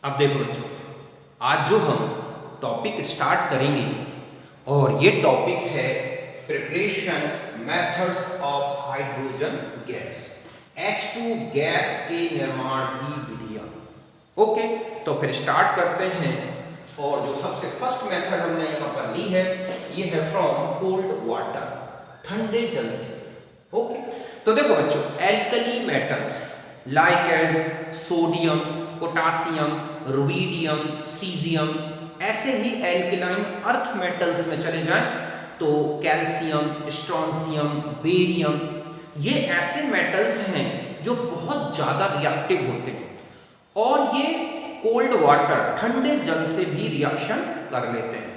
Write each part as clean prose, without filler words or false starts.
अब देखो बच्चों, आज जो हम टॉपिक स्टार्ट करेंगे और ये टॉपिक है preparation methods of hydrogen gas, H2 gas के निर्माण की विधियां। ओके, तो फिर स्टार्ट करते हैं। और जो सबसे फर्स्ट मेथड हमने यहाँ पर ली है ये है फ्रॉम कोल्ड वाटर, ठंडे जल से। ओके, तो देखो बच्चों, alkali metals like as sodium, potassium, rubidium, caesium, ऐसे ही एल्कलाइन अर्थ मेटल्स में चले जाएं तो कैल्शियम, स्ट्रोंशियम, बेरियम, ये ऐसे मेटल्स हैं जो बहुत ज़्यादा रिएक्टिव होते हैं और ये कोल्ड वाटर, ठंडे जल से भी रिएक्शन कर लेते हैं।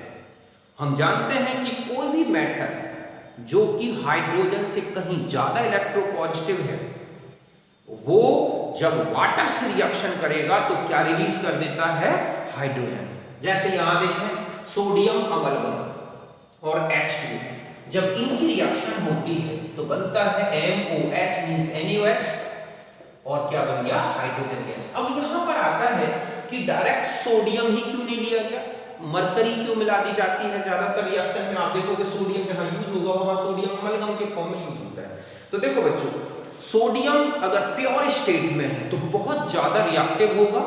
हम जानते हैं कि कोई भी मेटल जो कि हाइड्रोजन से कहीं ज़्यादा इलेक्ट्रोपॉजिटिव है, वो जब वाटर से रिएक्शन करेगा तो क्या रिलीज कर देता है? हाइड्रोजन। जैसे यहां देखें, सोडियम अमलगम और H2 जब इनकी रिएक्शन होती है तो बनता है MOH मींस NaOH, और क्या बन गया? Hydrogen gas. अब यहां पर आता है कि डायरेक्ट सोडियम ही क्यों नहीं लिया गया, मरकरी क्यों मिला दी जाती है? ज्यादातर रिएक्शन में आप देखोगे सोडियम जहां यूज होगा वहां सोडियम अमलगम के फॉर्म में यूज होता है। तो देखो बच्चों, सोडियम अगर प्योर स्टेट में है तो बहुत ज्यादा रिएक्टिव होगा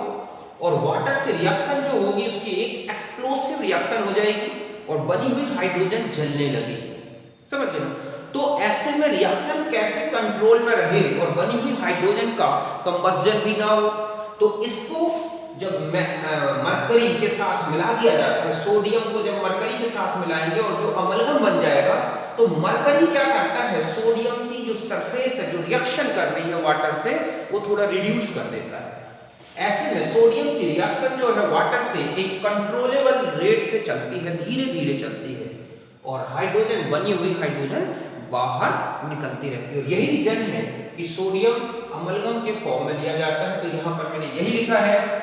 और वाटर से रिएक्शन जो होगी उसकी एक एक्सप्लोसिव रिएक्शन हो जाएगी और बनी हुई हाइड्रोजन जलने लगेगी। समझ गए? तो ऐसे में रिएक्शन कैसे कंट्रोल में रहे और बनी हुई हाइड्रोजन का कंबस्जन भी ना हो? तो इसको जब मरकरी के साथ मिला दिया जाता है, सोडियम को जब मरकरी के साथ मिलाएंगे और जो अमलगम बन जाएगा, तो मरकरी क्या करता है? सोडियम की जो सरफेस है, जो रिएक्शन कर रही है वाटर से, वो थोड़ा रिड्यूस कर देता है। ऐसे में सोडियम की रिएक्शन जो है वाटर से एक कंट्रोलेबल रेट से चलती है, धीरे धीरे चलती है और हाइड्रोजन, बनी हुई हाइड्रोजन बाहर निकलती रहती है। और यही रीजन है कि सोडियम अमलगम के फॉर्म में लिया जाता है। तो यहां पर मैंने यही लिखा है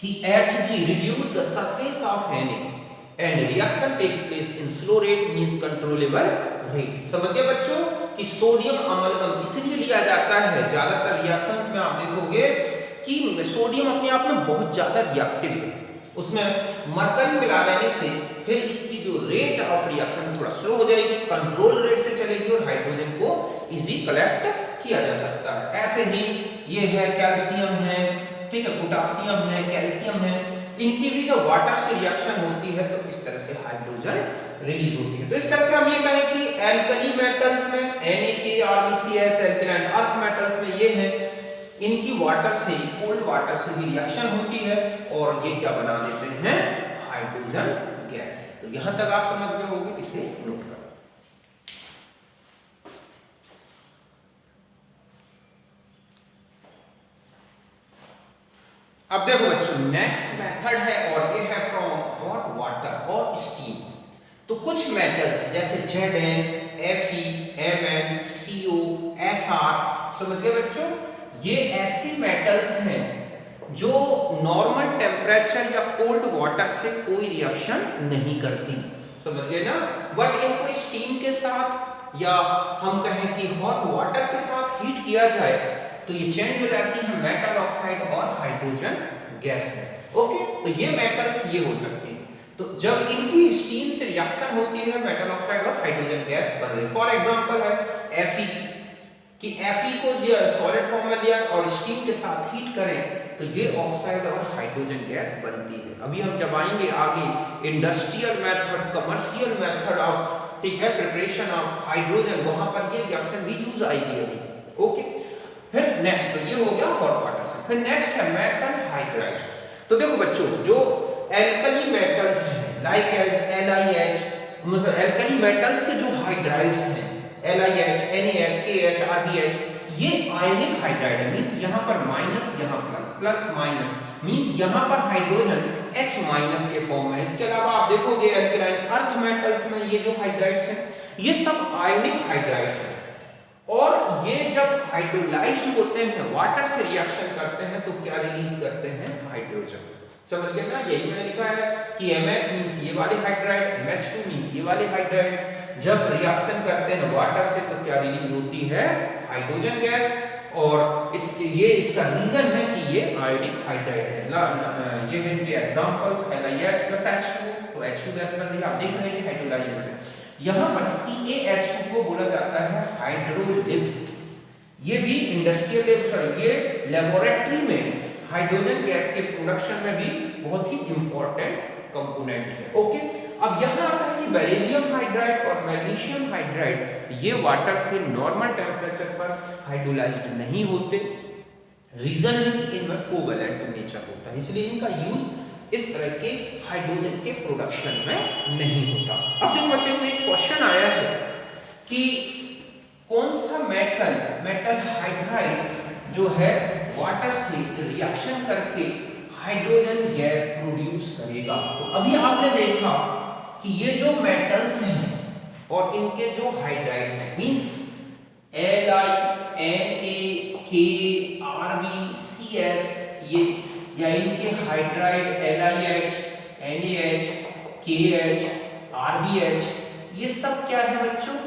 कि Hg reduce the surface of Na and reaction takes place in slow rate means controllable rate। समझ गए बच्चों कि सोडियम अमलगम इसलिए लिया जाता है, ज्यादातर रिएक्शंस में आप देखोगे कि सोडियम अपने आप में बहुत ज्यादा रिएक्टिव है, उसमें मरकरी मिला देने से फिर इसकी जो रेट ऑफ रिएक्शन थोड़ा स्लो हो जाएगी, कंट्रोल रेट से चलेगी और हाइड्रोजन को इजी कलेक्ट किया जा सकता है। ऐसे ही ये है कैल्शियम है, ठीक है, पोटासियम है, कैल्शियम है, इनकी भी जब वाटर से रिएक्शन होती है तो इस तरह से हाइड्रोजन रिलीज होती है। तो इस तरह से हम ये कहें कि एल्कली मेटल्स में Na, RbCs, alkaline earth metals में ये है, इनकी वाटर से, कोल्ड वाटर से भी रिएक्शन होती है और ये क्या बना देते हैं? Hydrogen gas. तो यहां तक आप समझ गए होंगे, इसे नोट करो। अब देखो बच्चों, नेक्स्ट मेथड है और ये है फ्रॉम हॉट वाटर और स्टीम। तो कुछ मेटल्स जैसे Zn, Fe, Mn, Co, Sr, समझ गए बच्चों, ये ऐसे मेटल्स हैं जो नॉर्मल टेम्परेचर या कोल्ड वाटर से कोई रिएक्शन नहीं करती, समझ गए ना? बट इनको स्टीम के साथ या हम कहें कि हॉट वाटर के साथ हीट किया जाए तो ये चेंज हो जाती है मेटल ऑक्साइड और हाइड्रोजन गैस में। ओके, तो ये मेटल्स ये हो सकते हैं। तो जब इनकी स्टीम से रिएक्शन होती है, मेटल ऑक्साइड और हाइड्रोजन गैस बन रही है। फॉर एग्जांपल है Fe कि Fe को जो सॉलिड फॉर्म में लिया और स्टीम के साथ हीट करें तो ये ऑक्साइड और हाइड्रोजन गैस बनती है। अभी हम जब आएंगे आगे industrial method, commercial method of, ठीक है, प्रिपरेशन ऑफ हाइड्रोजन, वहां पर ये रिएक्शन भी यूज आएगी अभी। ओके, फिर नेक्स्ट, तो ये हो गया हॉट वाटर से। फिर नेक्स्ट है मेटल हाइड्राइड्स। तो देखो बच्चों, जो एल्कली मेटल्स हैं लाइक एज LiH, मतलब एल्कली मेटल्स के जो हाइड्राइड्स हैं LiH, NaH, KH, RbH, ये आयनिक हाइड्राइड है, मींस यहां पर माइनस, यहां प्लस, प्लस माइनस, मींस यहां पर हाइड्रोजन H माइनस के फॉर्म में। इसके अलावा आप देखोगे एल्कलाइन अर्थ मेटल्स में ये जो हाइड्राइड्स हैं ये सब आयनिक हाइड्राइड्स हैं और ये जब हाइड्रोलाइज्ड होते हैं, वाटर से रिएक्शन करते हैं तो क्या रिलीज करते हैं? हाइड्रोजन। समझ गए ना? यही मैंने लिखा है कि MH मींस ये वाले हाइड्राइड, MH2 मींस ये वाले हाइड्राइड, जब रिएक्शन करते हैं वाटर से तो क्या रिलीज होती है? Hydrogen gas. और इसका रीजन है कि ये आयोनिक हाइड्राइड है। ये है इनके एग्जांपल्स NiH plus H2, तो H2 गैस बन रही है, आप देख रहे हैं हाइड्रोलाइज हो रहे हैं। यहाँ पर CaH2 को बोला जाता है हाइड्रोलिथ। ये भी इंडस्ट्रियल ये लेबोरेटरी में हाइड्रोजन गैस के प्रोडक्शन में भी बहुत ही इंपॉर्टेंट कंपोनेंट है। ओके, अब यहाँ आता है कि बेरिलियम हाइड्राइड और मैग्नीशियम हाइड्राइड ये वाटर से नॉर्मल टेम्परेचर पर हाइड्रोलाइज्ड नहीं होते। रीजन है कि इनमें कोवैलेंट नेचर होता है, इसलिए इनका यूज इस तरह के हाइड्रोजन के प्रोडक्शन में नहीं होता। अब देखो बच्चों, इसमें एक क्वेश्चन आया है कि कौन सा मेटल हाइड्राइड जो है वाटर से रिएक्शन करके हाइड्रोजन गैस प्रोड्यूस करेगा। तो अभी आपने देखा कि ये जो मेटल्स हैं और इनके जो हाइड्राइड्स हैं means Li, Na, K, Rb, Cs, ये या इनके hydride LiH, NaH, KH, RbH, ये सब क्या है बच्चों?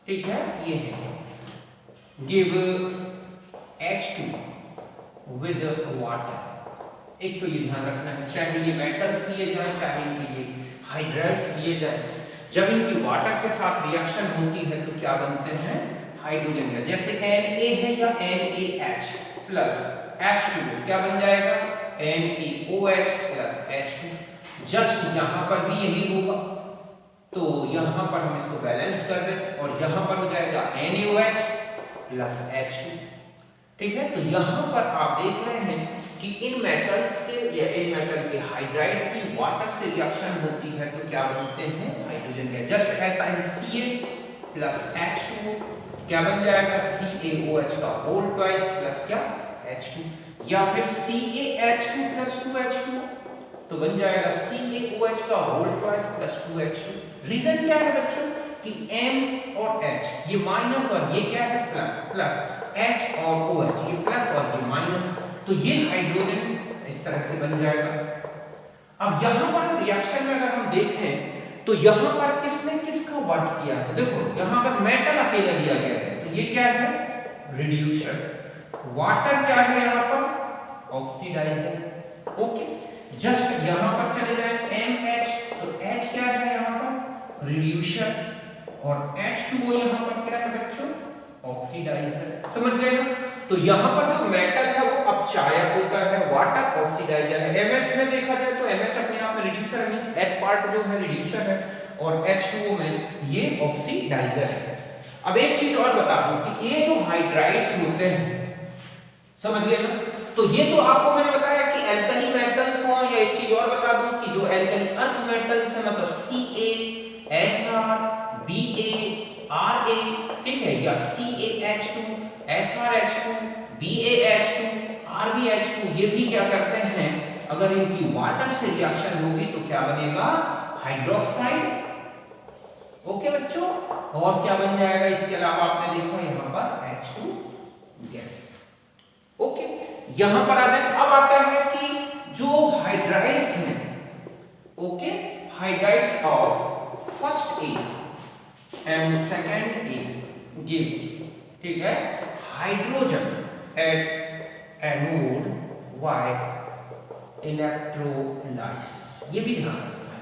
ठीक है, ये है गिव H2 विद वाटर। एक तो ये ध्यान रखना है, चाहे ये मेटल्स लिए जाए चाहे इनके लिए हाइड्राइड्स लिए जाए, जब इनकी वाटर के साथ रिएक्शन होती है तो क्या बनते हैं? Hydrogen gas. जैसे Na है या NaH प्लस H2 क्या बन जाएगा? NaOH plus H2। जस्ट यहाँ पर भी यही होगा, तो यहाँ पर हम इसको बैलेंस कर दें और यहाँ पर हो जाएगा NaOH प्लस H2। ठीक है, तो यहाँ पर आप देख रहे हैं कि इन मेटल्स के या इन मेटल के हाइड्राइड की वाटर से रिएक्शन होती है तो क्या बनते हैं? Hydrogen gas. जस्ट ऐसा ही Ca प्लस H2 क्या बन जाएगा? CaOH का होल ट्वाइस प्लस क्या? H2, या फिर CaH2 प्लस 2H2 तो बन जाएगा CaOH का whole twice plus 2H2। Reason क्या है बच्चों कि M और H ये माइनस और ये क्या है? प्लस, प्लस H और OH ये प्लस और ये माइनस, तो ये हाइड्रोजन इस तरह से बन जाएगा। अब यहाँ पर रिएक्शन में अगर हम देखें तो यहाँ पर किसने किसका वर्क किया है? देखो यहाँ अगर मेटल अकेला लिया गया है तो ये क्या है? रिड्यूसर। वाटर क्या है यहाँ पर? ऑक्सीडाइजर। ओके, जस्ट यहाँ पर चले जाए MH, तो H क्या है यहाँ पर? रिड्यूसर, और H2O यहाँ पर क्या है बच्चों? ऑक्सीडाइजर। समझ गए ना? तो यहाँ पर जो मेटल है वो अपचायक होता है, वाटर ऑक्सीडाइजर है। MH में देखा जाए तो MH अपने आप में रिड्यूसर है, मींस H पार्ट जो है रिड्यूसर है और H2O में ये ऑक्सीडाइजर है। अब एक चीज और बता दूं कि ये जो हाइड्राइड्स होते हैं, समझ गए ना? तो ये तो आपको मैंने बताया कि एल्कली मेटल्स हो, या एक चीज और बता दूं कि जो एल्कली अर्थ मेटल्स है मतलब Ca, Sr, Ba, Ra, ठीक है, या CaH2, SrH2, BaH2, RbH2, ये भी क्या करते हैं? अगर इनकी वाटर से रिएक्शन होगी तो क्या बनेगा? हाइड्रोक्साइड। ओके बच्चों, और क्या बन जाएगा? इसके अलावा आपने देखा यहाँ पर H2 गैस। ओके, यहां पर आ जाए। अब आता है कि जो हाइड्राइड्स हैं, okay, hydrides of first A and second A gives, ठीक है, hydrogen at anode by electrolysis. ये भी ध्यान रखना है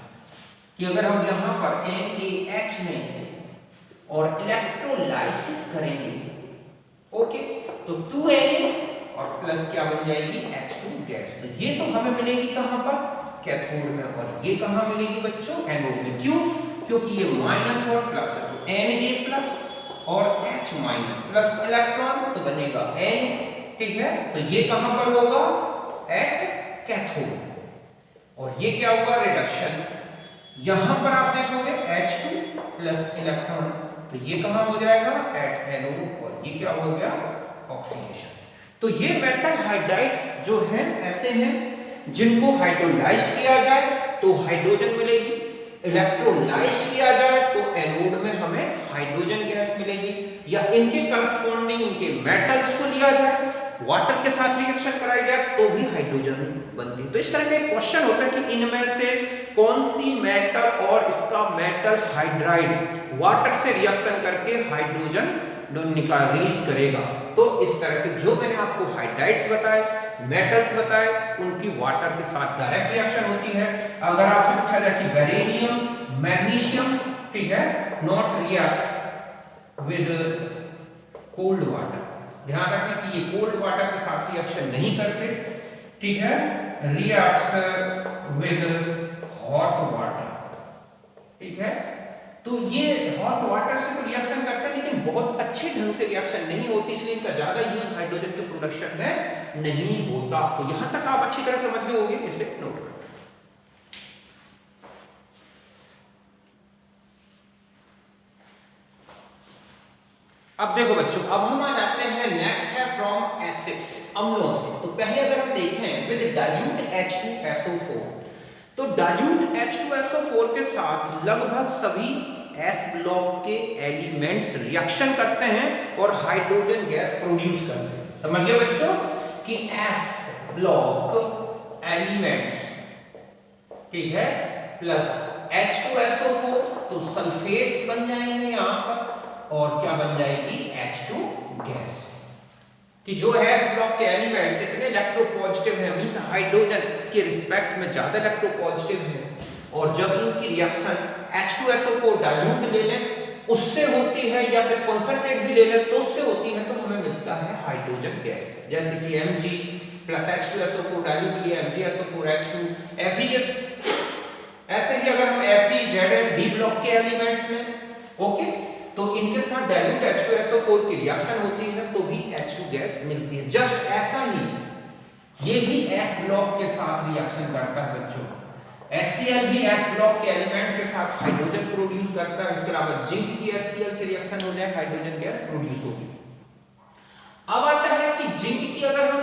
कि अगर हम यहां पर NaH में और इलेक्ट्रोलाइसिस करेंगे, ओके, तो 2Na और प्लस क्या बन जाएगी? H2 gas. तो ये तो हमें मिलेगी कहां पर? कैथोड में, और ये कहां मिलेगी बच्चों? एनोड में। क्यों? क्योंकि ये माइनस और प्लस है, तो Na प्लस और H माइनस प्लस इलेक्ट्रॉन तो बनेगा N, ठीक है, तो ये कहां पर होगा? At cathode. और ये क्या होगा? रिडक्शन। यहां पर आप देखोगे H2 प्लस इलेक्ट्रॉन, तो ये कहां हो जाएगा? एट एनोड, और ये क्या हो गया? ऑक्सीडेशन। तो ये मेटल हाइड्राइड्स जो हैं ऐसे हैं जिनको हाइड्रोलाइज्ड किया जाए तो हाइड्रोजन मिलेगी, इलेक्ट्रोलाइज्ड किया जाए तो एनोड में हमें हाइड्रोजन गैस मिलेगी, या इनके करस्पॉन्डिंग इनके मेटल्स को लिया जाए, वाटर के साथ रिएक्शन कराई जाए तो भी हाइड्रोजन बनती है। तो इस तरह का एक क्वेश्चन होता है कि इनमें से कौन सी मेटल और इसका मेटल हाइड्राइड वाटर से रिएक्शन करके हाइड्रोजन रिलीज करेगा। तो इस तरह से जो मैंने आपको हाइड्राइड्स बताए, मेटल्स बताए, उनकी वाटर के साथ डायरेक्ट रिएक्शन होती है। अगर आपसे पूछा जाए कि बेरिलियम, मैग्नीशियम, ठीक है, not react with cold water, ध्यान रखें कि ये कोल्ड वाटर के साथ रिएक्शन नहीं करते, ठीक है, रिएक्ट्स विद हॉट वाटर, ठीक है। तो ये हॉट वाटर से तो रिएक्शन करते हैं लेकिन बहुत अच्छे ढंग से रिएक्शन नहीं होती, इसलिए इनका ज्यादा यूज हाइड्रोजन के प्रोडक्शन में नहीं होता। तो यहां तक आप अच्छी तरह समझ गए होंगे, इसे नोट करें। अब देखो बच्चों, अब हम आ जाते हैं नेक्स्ट है फ्रॉम एसिड्स, अम्लों से। तो पहले अगर हम देखें विद डाइल्यूट H2SO4, तो डाइल्यूट H2SO4 के साथ लगभग सभी S ब्लॉक के एलिमेंट्स रिएक्शन करते हैं और हाइड्रोजन गैस प्रोड्यूस करते हैं। समझ गए बच्चों कि S ब्लॉक एलिमेंट्स, ठीक है, प्लस H2SO4, तो सल्फेट्स बन जाएंगे यहां पर और क्या बन जाएगी, H2 गैस। कि जो S ब्लॉक के एलिमेंट्स इतने इलेक्ट्रोपॉजिटिव हैं, मींस हाइड्रोजन के रिस्पेक्ट में ज्यादा इलेक्ट्रोपॉजिटिव हैं, और जब इनकी रिएक्शन H2SO4 डाइल्यूट ले लें उससे होती है या फिर कॉन्सेंट्रेट भी ले लें तो उससे होती है, तो हमें मिलता है हाइड्रोजन गैस। जैसे कि Mg प्लस H2SO4 डाइल्यूट लिया, MgSO4 H2 Fe के, ऐसे ही अगर हम Fe Zn D ब्लॉक के एलिमेंट्स लें, ओके, तो इनके साथ डाइल्यूट H2SO4 की रिएक्शन होती है तो भी H2 गैस मिलती है। जस्ट ऐसा ही ये भी S ब्लॉक के साथ रिएक्शन करता है बच्चों। HCl भी S ब्लॉक के एलिमेंट के साथ हाइड्रोजन प्रोड्यूस करता है, इसके अलावा जिंक की HCl से रिएक्शन हो जाए हाइड्रोजन गैस प्रोड्यूस होगी। अब आता है कि जिंक की अगर हम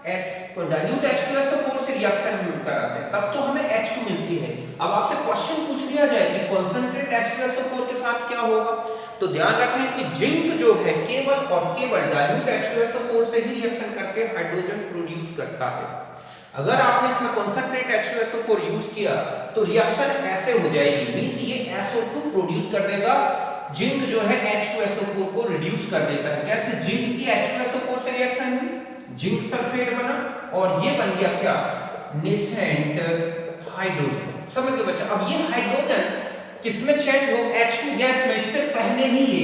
डाइल्यूट H2SO4 से रिएक्शन कराते हैं तब तो हमें H2 मिलती है। अब आपसे क्वेश्चन पूछ लिया जाए कि कॉन्सेंट्रेट H2SO4 के साथ क्या होगा, तो ध्यान रखें कि जिंक जो है केवल और केवल डाइल्यूट H2SO4 से ही रिएक्शन करके हाइड्रोजन प्रोड्यूस करता है। अगर आपने इसमें कॉन्सेंट्रेट H2SO4 यूज किया तो रिएक्शन ऐसे हो जाएगी, मींस ये SO2 प्रोड्यूस कर देगा, जिंक जो है H2SO4 को रिड्यूस कर देता है। कैसे, जिंक की H2SO4 से रिएक्शन हुई, जिंक सल्फेट बना और ये बन गया क्या, नेसेंट हाइड्रोजन। समझ गए बच्चा। अब ये हाइड्रोजन किसमें चेंज हो, H2 गैस में, इससे पहले ही ये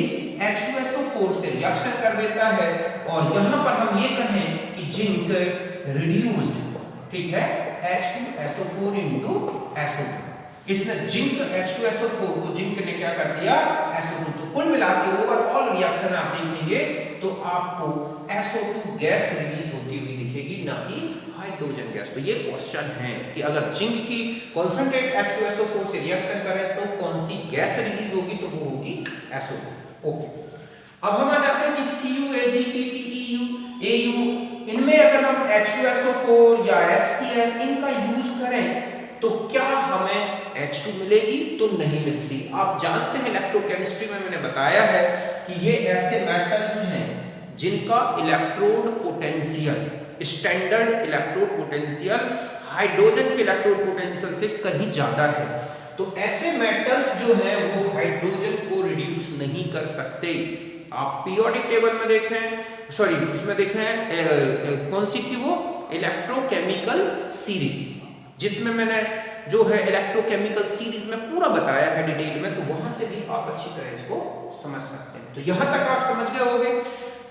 H2SO4 से रिएक्शन कर देता है और यहां पर हम ये कहें कि जिंक रिड्यूस्ड, ठीक है, H2SO4 into SO2, इसने जिंक H2SO4 को जिंक ने क्या कर दिया, SO2। तो कुल मिलाकर ओवरऑल रिएक्शन आप देखेंगे तो आपको SO2 गैस रिलीज होती हुई दिखेगी, ना कि हाइड्रोजन गैस। तो ये क्वेश्चन है कि अगर जिंक की कॉन्सेंट्रेट H2SO4 से रिएक्शन करें तो कौन सी गैस रिलीज होगी, तो वो होगी SO2। ओके, अब हम आ जाते हैं कि Cu AgPtEu Au, इनमें अगर हम H2SO4 या HCl इनका यूज करें तो क्या हमें H2 मिलेगी, तो नहीं मिलती। आप जानते हैं इलेक्ट्रोकेमिस्ट्री में मैंने बताया है कि ये ऐसे मेटल्स हैं जिनका electrode potential, standard electrode potential hydrogen के इलेक्ट्रोड पोटेंशियल से कहीं ज्यादा है। तो ऐसे मेटल्स जो हैं वो हाइड्रोजन को रिड्यूस नहीं कर सकते। आप पीरियोडिक टेबल में देखें, सॉरी उसमें देखें कौन सी थी वो, इलेक्ट्रोकेमिकल सीरीज, जिसमें मैंने जो है इलेक्ट्रोकेमिकल सीरीज में पूरा बताया है डिटेल में, तो वहां से भी आप अच्छी तरह इसको समझ सकते हैं। तो यहां तक आप समझ गए होंगे।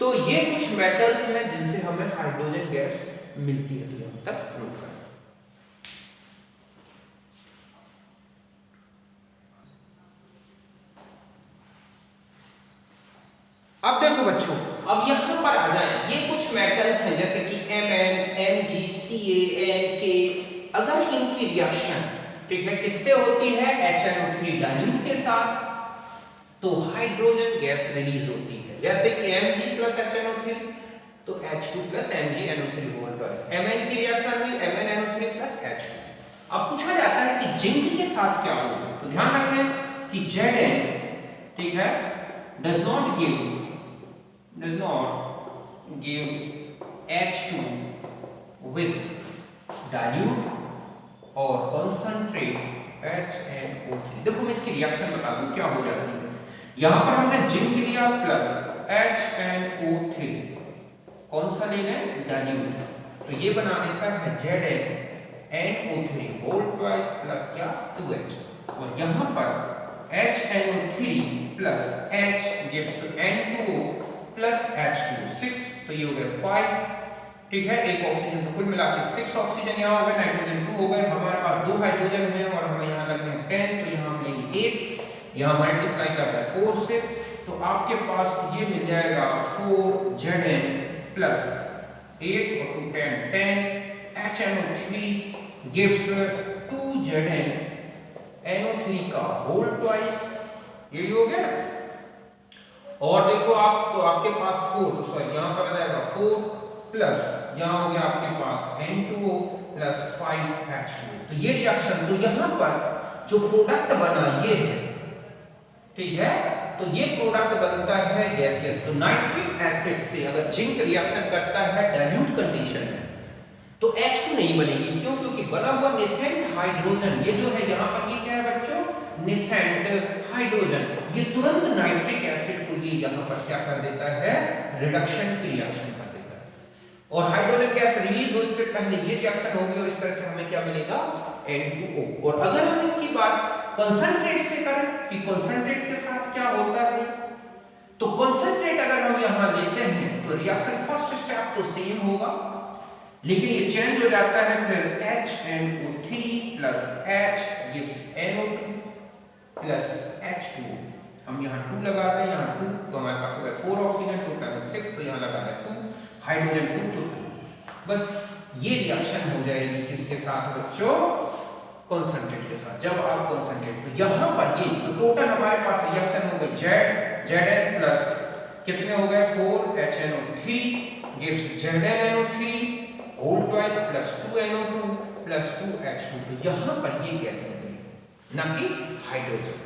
तो ये कुछ मेटल्स हैं जिनसे हमें हाइड्रोजन गैस मिलती है, तो यहां तक नोट करें। अब देखो बच्चों, अब यहां पर आ जाए, ये कुछ मेटल्स हैं जैसे कि Mn, Mg, Ca, Nk, अगर इनकी रिएक्शन, ठीक है, किससे होती है, HNO3 डाइल्यूट के साथ, तो हाइड्रोजन गैस रिलीज होती है। जैसे कि Mg प्लस HNO3 तो H2 plus MgNO3 whole twice, Mn की रिएक्शन हुई MnNO3 प्लस H2। अब पूछा जाता है कि जिंक के साथ क्या होगा, तो ध्यान रखें कि Zn, ठीक है, does not give H2 with dilute और concentrate HNO3। देखो मैं इसकी रिएक्शन बता दूं क्या हो जाती है। यहां पर हमने जिंक लिया प्लस HNO3, कौन सा ले लें, डाइल्यूट। तो ये बना देता है ZnNO3 होल ट्वाइस प्लस क्या 2H, और यहाँ पर HNO3 plus H gives N2O plus H2 6, तो ये हो गया 5, ठीक है। एक ऑक्सीजन, तो कुल मिला के 6 ऑक्सीजन यहाँ हो गए, नाइट्रोजन 2 हो गए, हमारे पास 2 हाइड्रोजन है और हमें यहाँ लगने हैं 10, तो यहाँ हम लेंगे 8, यहाँ मल्टीप्लाई कर रहे हैं 4 से, तो आपके पास ये मिल जाएगा 4Zn प्लस 8 और 2 10 HNO3 गिव्स 2Zn NO3 का होल ट्वाइस, यही हो गया ना। और देखो आप, तो आपके पास 4, तो सॉरी यहाँ पर आ जाएगा 4 प्लस यहाँ हो गया आपके पास N2O प्लस 5H2, तो ये रिएक्शन, तो यहाँ पर जो प्रोडक्ट बना ये है, ठीक है, तो ये प्रोडक्ट बनता है गैसियस। तो नाइट्रिक एसिड से अगर जिंक रिएक्शन करता है डाइल्यूट कंडीशन में तो H2 नहीं बनेगी, क्यों? क्योंकि बना हुआ नेसेंट हाइड्रोजन, ये जो है यहाँ पर ये क्या है बच्चों, नेसेंट हाइड्रोजन, ये तुरंत नाइट्रिक एसिड को ये यहाँ पर क्या कर देता है, रिडक्शन की रिएक्शन कर देता है, और हाइड्रोजन गैस रिलीज हो इससे पहले ये रिएक्शन होगी और इस तरह से हमें क्या मिलेगा, N2O। और अगर हम इसकी बात कंसंट्रेट से करें कि कंसंट्रेट के साथ क्या होता है, तो कंसंट्रेट अगर हम यहां लेते हैं तो रिएक्शन फर्स्ट स्टेप तो सेम होगा, लेकिन ये चेंज हो जाता है, फिर HNO3 plus H gives NO2 plus H2, हम यहाँ 2 लगाते हैं, यहाँ 2, तो हमारे पास हो गया 4 ऑक्सीजन, टोटल में 6, तो यहाँ लगा दें 2, हाइड्रोजन 2 तो 2, बस ये रिएक्शन हो जाएगी किसके साथ बच्चों, कंसंट्रेट के साथ। जब आप कंसंट्रेट, तो यहाँ पर ये, तो टोटल हमारे पास रिएक्शन हो गई Zn प्लस कितने हो गए 4 HNO3 gives ZnNO3 whole twice plus 2NO2 plus 2H2, तो यहाँ पर ये गैस निकली, ना कि हाइड्रोजन।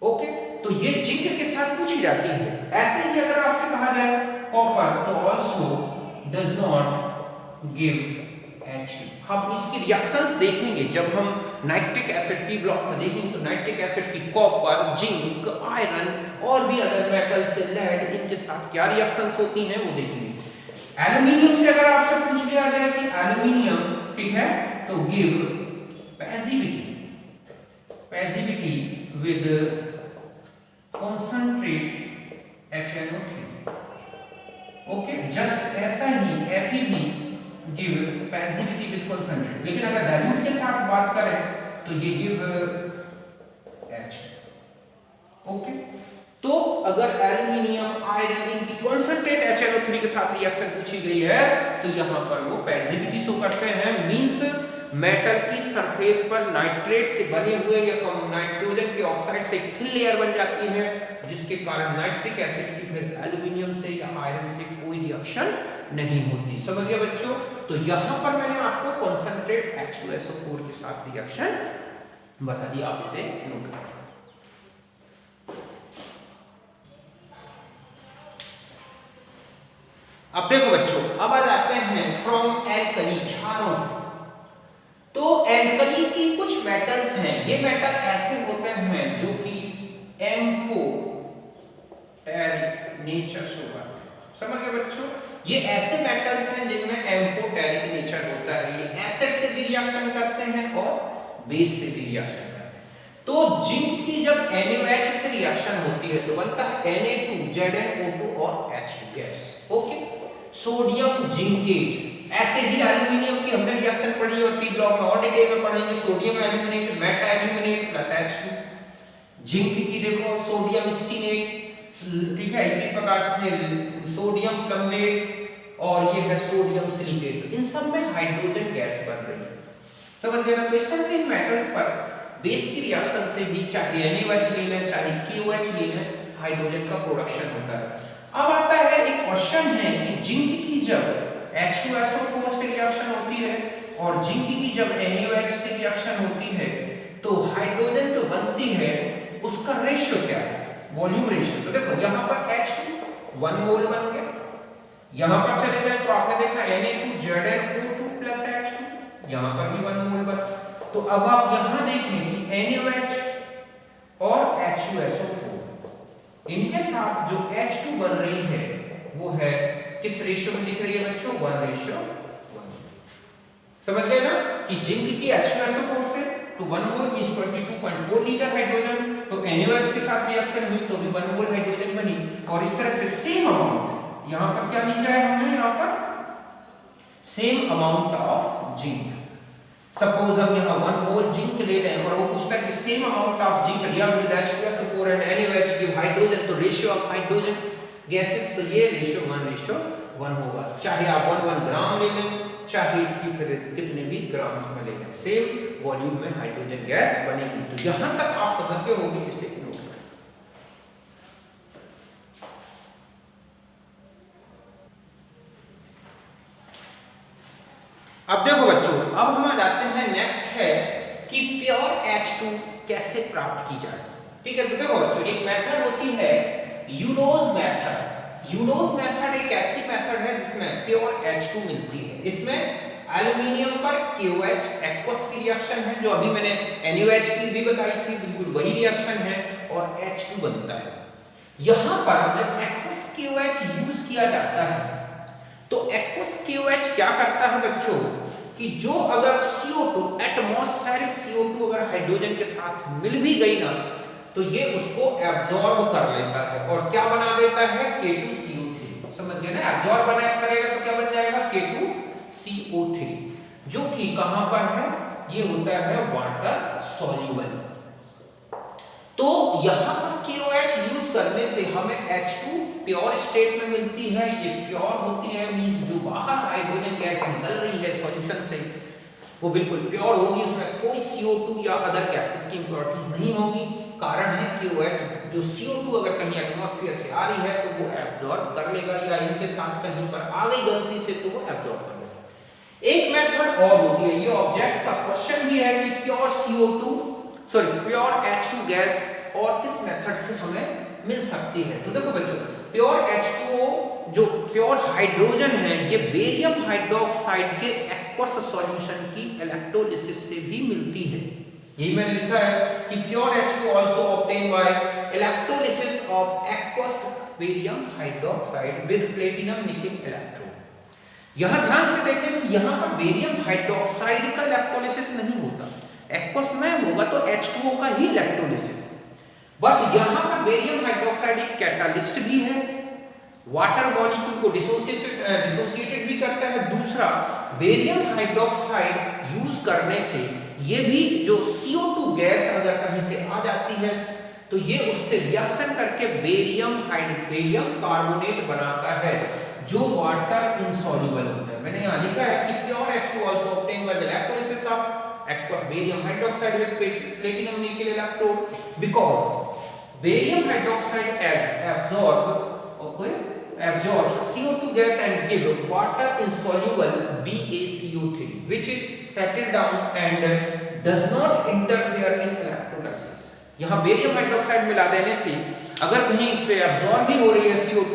ओके, तो ये जिंक के साथ पूछी जाती है। ऐसे ही अगर आपसे कहा जाए कॉपर, तो also does not give H2। हम इसकी रिएक्शंस देखेंगे जब हम नाइट्रिक एसिड पी ब्लॉक में देखेंगे, तो नाइट्रिक एसिड की कॉपर, जिंक, आयरन और भी अदर मेटल्स, लेड, इनके साथ क्या रिएक्शंस होती हैं वो देखेंगे। एल्युमिनियम से अगर आपसे पूछ लिया जाए कि एल्युमिनियम, ठीक है, तो give passivity with concentrate HNO3। Okay, just ऐसा ही Fe भी गिव पैसिविटी विद कंसंट्रेट, लेकिन अगर डाइल्यूट के साथ बात करें तो ये गिव H। ओके, तो अगर एल्युमिनियम, आयरन, इनकी कंसंट्रेट HNO3 के साथ रिएक्शन पूछी गई है तो यहाँ पर वो पैसिविटी शो करते हैं, मींस मेटल की सरफेस पर नाइट्रेट से बने हुए या नाइट्रोजन के ऑक्साइड से थिन लेयर बन जाती है, जिसके कारण नाइट्रिक एसिड की फिर एल्युमिनियम से या आयरन से कोई रिएक्शन नहीं होती। समझ गए बच्चों? तो यहाँ पर मैंने आपको कंसंट्रेट H2SO4 के साथ रिएक्शन बता दिया, आप इसे नोट करें। अब देखो बच्चों, अब आ जाते हैं फ्रॉम एल्कली, क्षारों से। तो एल्कली की कुछ मेटल्स हैं, ये मेटल ऐसे होते हैं जो कि एम्फोटेरिक नेचर शो करते हैं। समझ गए बच्चों? ये ऐसे मेटल्स हैं जिनमें एम्फोटेरिक नेचर होता है, ये एसिड से भी रिएक्शन करते हैं और बेस से भी रिएक्शन करते हैं। तो जिंक की जब NaOH से रिएक्शन होती है तो बनता है Na2, ZnO2 और H2 gas. Okay, sodium zincate. ऐसे ही एल्युमिनियम की हमने रिएक्शन पढ़ी और पी ब्लॉक में और डिटेल में पढ़ेंगे, sodium aluminate, Meta aluminate plus H2। Zinc की देखो सोडियम स्टीनेट, ठीक है, इसी प्रकार से सोडियम प्लम्बेट और ये है सोडियम सिलिकेट। इन सब में हाइड्रोजन गैस बन रही है। समझ गए ना? तो इस तरह से इन मेटल्स पर बेस की रिएक्शन से भी चाहे NaOH ले लें चाहे KOH ले लें, हाइड्रोजन का प्रोडक्शन होता है। अब आता है एक क्वेश्चन है कि जिंक की जब H2SO4 से रिएक्शन होती है और जिंक की जब NaOH से रिएक्शन होती है तो हाइड्रोजन जो बनती है उसका रेशियो क्या है, वॉल्यूम रेशियो। तो देखो यहाँ पर H2 1 मोल बन गया, यहाँ पर चले जाए तो आपने देखा Na2 ZnO2 प्लस H2, यहाँ पर भी 1 मोल बना। तो अब आप यहाँ देखें कि NaOH और H2SO4 इनके साथ जो H2 बन रही है वो है किस रेशियो में दिख रही है बच्चों? 1:1। समझ गए ना कि जिंक की H2SO फोर्स है तो 1 मोल मींस 22.4 लीटर हाइड्रोजन, तो NaOH के साथ रिएक्शन हुई तो भी 1 मोल हाइड्रोजन बनी। और इस तरह से सेम अमाउंट यहां पर क्या लिया है हमने, यहां पर same amount of zinc. Suppose हम यहाँ 1 मोल जिंक ले रहे हैं और वो पूछता है कि same amount of zinc react with H2SO4 and NaOH give hydrogen, तो रेशियो ऑफ हाइड्रोजन गैसेस तो ये रेशियो 1:1 होगा। चाहे आप 1 ग्राम ले लें, चाहे इसकी फिर कितने भी ग्राम्स में ले लें, सेम वॉल्यूम में हाइड्रोजन गैस बनेगी। तो यहां तक आप समझ गए होंगे, इसे नोट करें। अब देखो बच्चों, अब हम आ जाते हैं नेक्स्ट है कि प्योर H2 कैसे प्राप्त की जाए। ठीक है, तो देखो बच्चों, एक मेथड होती है यूनोज मेथड। यूनोज मेथड एक ऐसी मेथड है जिसमें प्योर H2 मिलती है। इसमें एल्युमिनियम पर KOH एक्वस की रिएक्शन है, जो अभी मैंने NaOH की भी बताई थी, बिल्कुल वही रिएक्शन है और H2 बनता है। यहां पर जब एक्वस KOH यूज किया जाता है तो एक्वस KOH क्या करता है बच्चों कि जो अगर CO2 एटमॉस्फेरिक CO2 अगर हाइड्रोजन के साथ मिल भी गई ना तो ये उसको एब्जॉर्ब कर लेता है और क्या बना देता है? K2CO3। समझ गए ना? एब्जॉर्ब बना करेगा तो क्या बन जाएगा? K2CO3, जो कि कहां पर है? ये होता है वाटर सॉल्युबल। तो यहां पर KOH यूज करने से हमें H2 प्योर स्टेट में मिलती है। ये प्योर होती है, मींस जो बाहर हाइड्रोजन गैस निकल रही है सॉल्यूशन से वो बिल्कुल प्योर होगी, उसमें कोई CO2 या अदर गैसेस की इंप्योरिटीज नहीं होगी। कारण है KOH जो CO2 अगर कहीं एटमॉस्फेयर से आ रही है तो वो एब्जॉर्ब कर लेगा, या इनके साथ कहीं पर आ गई गलती से तो वो एब्जॉर्ब कर लेगा। एक मेथड और होती है, ये ऑब्जेक्ट का क्वेश्चन भी है कि प्योर H2 गैस और किस मेथड से हमें मिल सकती है। तो देखो बच्चों, प्योर H2O जो प्योर हाइड्रोजन है ये बेरियम हाइड्रोक्साइड के एक्वस सॉल्यूशन की इलेक्ट्रोलिसिस से भी मिलती है। यही मैंने लिखा है कि pure H2 also obtain bye electrolysis of aqueous barium hydroxide with platinum निकल इलेक्ट्रोड। यहां ध्यान से देखें कि यहां पर बेरियम हाइड्रोक्साइड का इलेक्ट्रोलिसिस नहीं होता, एक्वस में होगा तो H2O का ही इलेक्ट्रोलिसिस। बट यहां पर बेरियम हाइड्रोक्साइड एक कैटालिस्ट भी है, वाटर मॉलिक्यूल को डिसोसिएटेड भी करता है। दूसरा, बेरियम हाइड्रोक्साइड यूज करने से ये भी जो CO2 गैस अगर कहीं से आ जाती है तो ये उससे रिएक्शन करके बेरियम कार्बोनेट बनाता है जो वाटर इनसॉल्युबल होता है। मैंने यहां लिखा है कि pure H2 also obtain by the electrolysis of aqueous barium hydroxide with platinum nickel electrode because barium hydroxide absorbs CO2 gas and give water insoluble BaCO3 which is settled down and does not interfere in electrolysis। यहाँ barium hydroxide मिला देने से अगर कहीं इस पे absorb भी हो रही है CO2,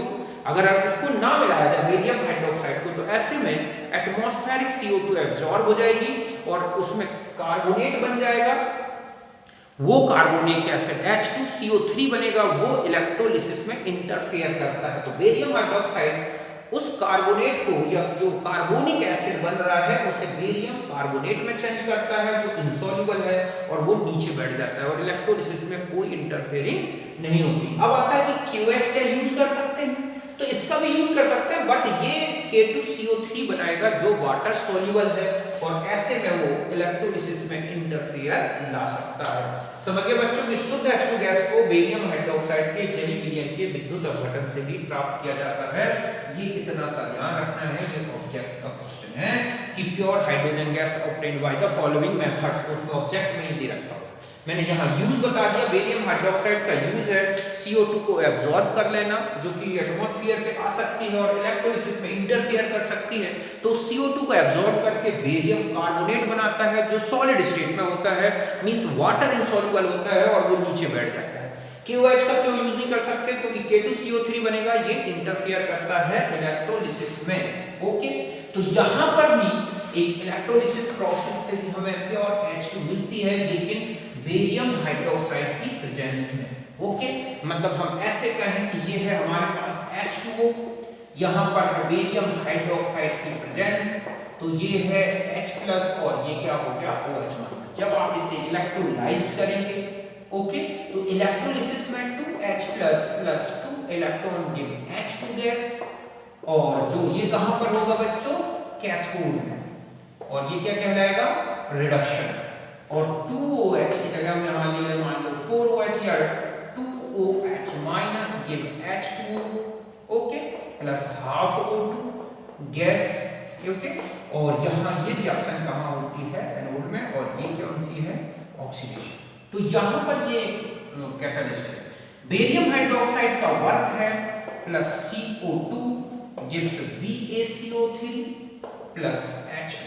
अगर इसको ना मिलाया जाए बेरियम हाइड्रोक्साइड को तो ऐसे में एटमॉस्फेरिक CO2 एब्जॉर्ब हो जाएगी और उसमें कार्बोनेट बन जाएगा। वो कार्बोनिक एसिड H2CO3 बनेगा, वो इलेक्ट्रोलिसिस में इंटरफेयर करता है। तो बेरियम हाइड्रोक्साइड उस कार्बोनेट को या जो कार्बोनिक एसिड बन रहा है उसे बेरियम कार्बोनेट में चेंज करता है जो इनसॉल्युबल है और वो नीचे बैठ जाता है और इलेक्ट्रोलिसिस में कोई इंटरफेयरिंग नहीं होती। अब आता है कि QH क्या यूज कर सकते हैं, तो इसका भी यूज कर सकते हैं बट ये K2CO3 बनाएगा जो वाटर सॉल्युबल है और ऐसे में वो इलेक्ट्रोलिसिस में इंटरफेयर ला सकता है। समझ गए बच्चों कि शुद्ध H2 गैस को बेरियम हाइड्रोक्साइड के जली विलयन के विद्युत अपघटन से भी प्राप्त किया जाता है। ये इतना सा ध्यान रखना है, ये ऑब्जेक्ट का क्वेश्चन है कि pure hydrogen gas obtained by the following methods, उसमें ऑब्जेक्ट में ही दे रखा होता है। मैंने यहाँ यूज बता दिया, बेरियम हाइड्रोक्साइड का यूज है CO2 को एब्जॉर्ब कर लेना जो कि एटमॉस्फेयर से आ सकती है और इलेक्ट्रोलिसिस में इंटरफेयर कर सकती है। तो CO2 को एब्जॉर्ब करके बेरियम कार्बोनेट बनाता है जो सॉलिड स्टेट में होता है, मींस वाटर इनसॉल्युबल होता है और वो नीचे बैठ जाता है। KOH का क्यों यूज नहीं कर सकते, क्योंकि K2CO3 बनेगा, ये इंटरफेयर करता है इलेक्ट्रोलिसिस में। ओके, तो यहां पर भी एक इलेक्ट्रोलिसिस प्रोसेस से भी हमें प्योर H2 मिलती है लेकिन बेरियम हाइड्रोक्साइड की प्रेजेंस में। ओके, मतलब हम ऐसे कहें कि ये है हमारे पास H2O, यहाँ पर है बेरियम हाइड्रोक्साइड की प्रेजेंस, तो ये है H+ और ये क्या हो गया OH-। जब आप इसे इलेक्ट्रोलाइज्ड करेंगे, ओके, तो इलेक्ट्रोलिसिस में 2H+ + 2 electron give H2 gas, और जो ये कहां पर होगा बच्चों, कैथोड में, और ये क्या कहलाएगा, रिडक्शन। और 2OH की जगह में यहां ले लें मान लो 4OH या 2OH- give H2, okay, plus half O2 gas, okay. और यहां ये रिएक्शन कहां होती है, एनोड में, और ये कौन सी है, ऑक्सीडेशन। तो यहां पर ये कैटलिस्ट है, बेरियम हाइड्रोक्साइड का वर्क है plus CO2 gives BaCO3 plus H2,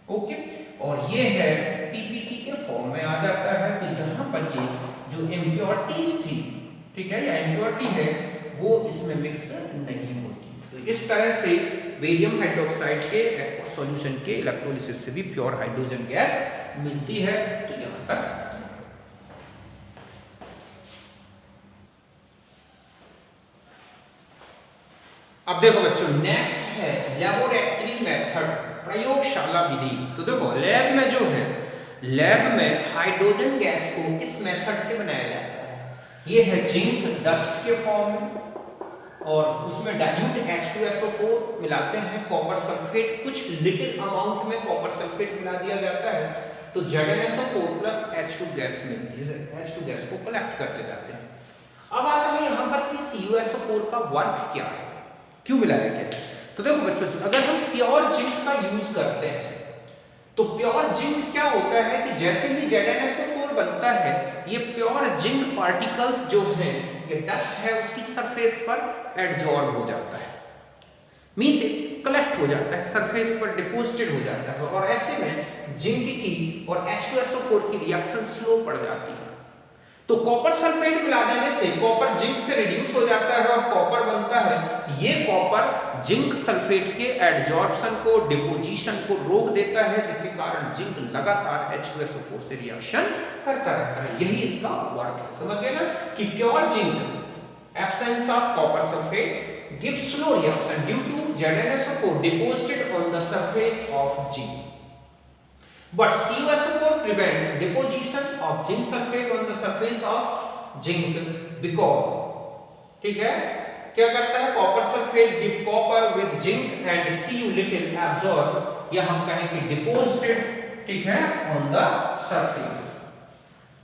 okay. और ये है PPT के फॉर्म में आ जाता है। तो यहां पर ये जो इम्प्योरिटीज थी, ठीक है, या इम्प्योरिटी है, वो इसमें मिक्स नहीं होती। तो इस तरह से बेरियम हाइड्रोक्साइड के सॉल्यूशन के इलेक्ट्रोलिसिस से भी प्योर हाइड्रोजन गैस मिलती है। तो यहां तक अब देखो बच्चों, नेक्स्ट है लैबोरेटरी मेथड, प्रयोगशाला विधि। तो देखो लैब में जो है, लैब में हाइड्रोजन गैस को इस मेथड से बनाया जाता है। ये है जिंक डस्ट के फॉर्म में, और उसमें डाइल्यूट H2SO4 मिलाते हैं, कॉपर सल्फेट कुछ लिटिल अमाउंट में कॉपर सल्फेट मिला दिया जाता है, तो ZnSO4 प्लस H2 गैस मिलती है। H2 गैस को कलेक्ट करते जाते हैं। अब आता है यहाँ पर कि CuSO4 का वर्क क्या है, क्यों मिलाया गया है। तो देखो बच्चों, अगर हम प्योर जिंक का यूज करते हैं, तो प्योर जिंक क्या होता है कि जैसे ही ZnSO4 बनता है, ये प्योर जिंक पार्टिकल्स जो हैं, ये डस्ट है उसकी सरफेस पर एडजॉर्ब हो जाता है, मींस कलेक्ट हो जाता है, सरफेस पर डिपॉजिटेड हो जाता है, और ऐसे में जिंक की और H2SO4 की रिएक्शन स्लो पड़ जाती है। तो कॉपर सल्फेट मिला देने से कॉपर जिंक से रिड्यूस हो जाता है और कॉपर बनता है। ये कॉपर जिंक सल्फेट के एडजॉर्प्शन को, डिपोजिशन को रोक देता है, जिसके कारण जिंक लगातार H2SO4 से रिएक्शन करता रहता है। यही इसका वर्क है। समझ गए ना कि pure zinc absence of copper sulphate gives slow reaction due to ZnSO4 deposited on the surface of zinc. But CuSO4 prevent deposition of zinc sulfate on the surface of zinc because, ठीक है, क्या करता है, copper sulphate give copper with zinc and Cu little absorb, या हम कहें कि deposited, ठीक है, ऑन द सरफेस,